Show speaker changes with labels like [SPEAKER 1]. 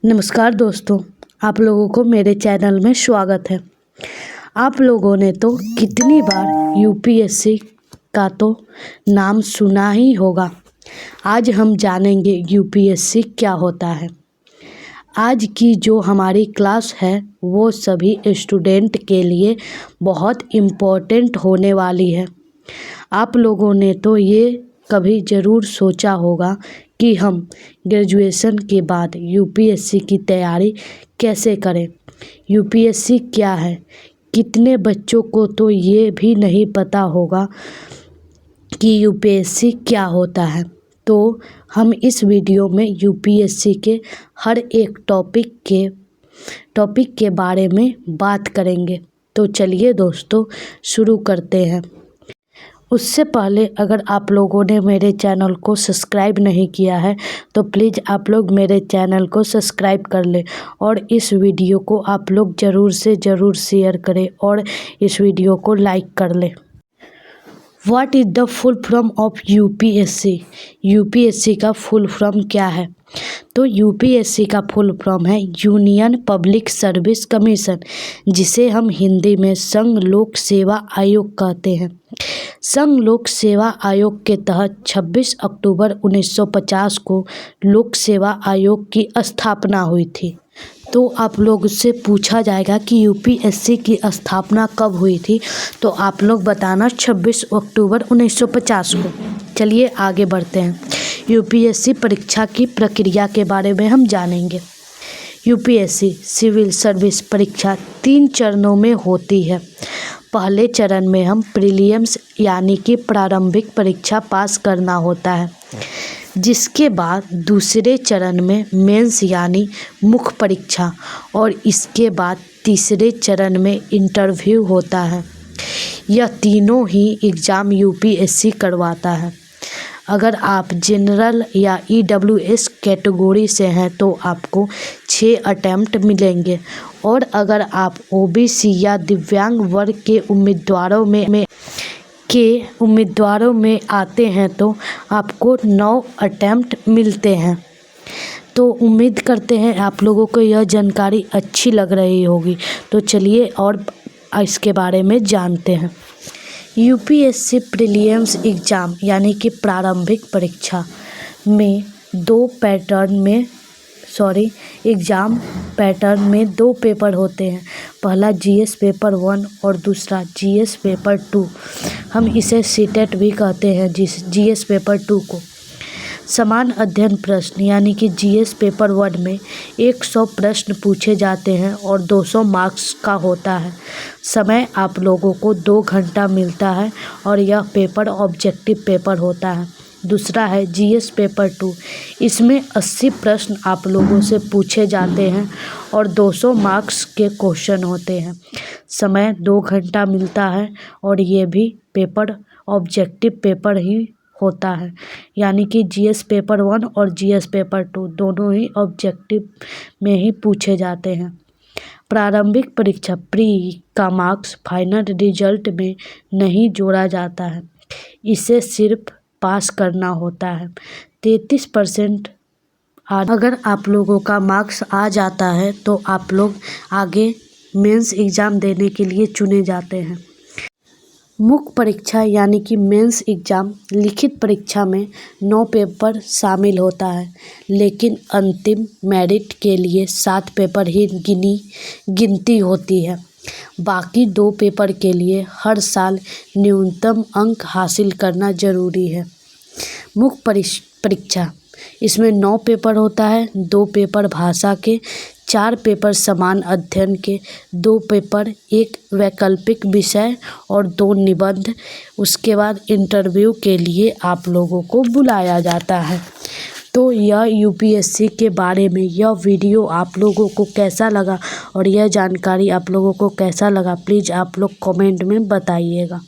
[SPEAKER 1] नमस्कार दोस्तों, आप लोगों को मेरे चैनल में स्वागत है। आप लोगों ने तो कितनी बार यूपीएससी का तो नाम सुना ही होगा। आज हम जानेंगे यूपीएससी क्या होता है। आज की जो हमारी क्लास है वो सभी स्टूडेंट के लिए बहुत इम्पोर्टेंट होने वाली है। आप लोगों ने तो ये कभी ज़रूर सोचा होगा कि हम ग्रेजुएशन के बाद यूपीएससी की तैयारी कैसे करें। यूपीएससी क्या है, कितने बच्चों को तो ये भी नहीं पता होगा कि यूपीएससी क्या होता है। तो हम इस वीडियो में यूपीएससी के हर एक टॉपिक के बारे में बात करेंगे। तो चलिए दोस्तों शुरू करते हैं। उससे पहले अगर आप लोगों ने मेरे चैनल को सब्सक्राइब नहीं किया है तो प्लीज़ आप लोग मेरे चैनल को सब्सक्राइब कर लें और इस वीडियो को आप लोग ज़रूर से ज़रूर शेयर करें और इस वीडियो को लाइक कर लें। What is the full form of UPSC? UPSC का फुल फॉर्म क्या है? तो यूपीएससी का फुल फॉर्म है यूनियन पब्लिक सर्विस कमीशन, जिसे हम हिंदी में संघ लोक सेवा आयोग कहते हैं। संघ लोक सेवा आयोग के तहत 26 अक्टूबर 1950 को लोक सेवा आयोग की स्थापना हुई थी। तो आप लोग से पूछा जाएगा कि यूपीएससी की स्थापना कब हुई थी, तो आप लोग बताना 26 अक्टूबर 1950 को। चलिए आगे बढ़ते हैं। यूपीएससी परीक्षा की प्रक्रिया के बारे में हम जानेंगे। यूपीएससी सिविल सर्विस परीक्षा 3 चरणों में होती है। पहले चरण में हम प्रीलिम्स यानी कि प्रारंभिक परीक्षा पास करना होता है, जिसके बाद दूसरे चरण में मेंस यानी मुख्य परीक्षा और इसके बाद तीसरे चरण में इंटरव्यू होता है। यह तीनों ही एग्ज़ाम यूपीएससी करवाता है। अगर आप जनरल या ईडब्ल्यूएस कैटेगरी से हैं तो आपको 6 अटैम्प्ट मिलेंगे और अगर आप ओबीसी या दिव्यांग वर्ग के उम्मीदवारों में आते हैं तो आपको 9 अटैम्प्ट मिलते हैं। तो उम्मीद करते हैं आप लोगों को यह जानकारी अच्छी लग रही होगी। तो चलिए और इसके बारे में जानते हैं। यूपीएससी प्रीलिम्स एग्ज़ाम यानी कि प्रारंभिक परीक्षा में एग्ज़ाम पैटर्न में 2 पेपर होते हैं। पहला जीएस पेपर 1 और दूसरा जीएस पेपर 2। हम इसे सीटेट भी कहते हैं। जीएस पेपर 2 को समान अध्ययन प्रश्न यानी कि जीएस पेपर 1 में 100 प्रश्न पूछे जाते हैं और 200 मार्क्स का होता है। समय आप लोगों को 2 घंटा मिलता है और यह पेपर ऑब्जेक्टिव पेपर होता है। दूसरा है जीएस पेपर 2। इसमें 80 प्रश्न आप लोगों से पूछे जाते हैं और 200 मार्क्स के क्वेश्चन होते हैं। समय 2 घंटा मिलता है और ये भी पेपर ऑब्जेक्टिव पेपर ही होता है, यानी कि जीएस पेपर 1 और जीएस पेपर 2 दोनों ही ऑब्जेक्टिव में ही पूछे जाते हैं। प्रारंभिक परीक्षा प्री का मार्क्स फाइनल रिजल्ट में नहीं जोड़ा जाता है, इसे सिर्फ पास करना होता है। 33% अगर आप लोगों का मार्क्स आ जाता है तो आप लोग आगे मेंस एग्ज़ाम देने के लिए चुने जाते हैं। मुख्य परीक्षा यानी कि मेंस एग्ज़ाम लिखित परीक्षा में 9 पेपर शामिल होता है, लेकिन अंतिम मेरिट के लिए 7 पेपर ही गिनती होती है। बाकी 2 पेपर के लिए हर साल न्यूनतम अंक हासिल करना ज़रूरी है। मुख्य परीक्षा इसमें 9 पेपर होता है। 2 पेपर भाषा के, 4 पेपर समान अध्ययन के, 2 पेपर एक वैकल्पिक विषय और 2 निबंध। उसके बाद इंटरव्यू के लिए आप लोगों को बुलाया जाता है। तो यह यूपीएससी के बारे में यह वीडियो आप लोगों को कैसा लगा और यह जानकारी आप लोगों को कैसा लगा, प्लीज़ आप लोग कमेंट में बताइएगा।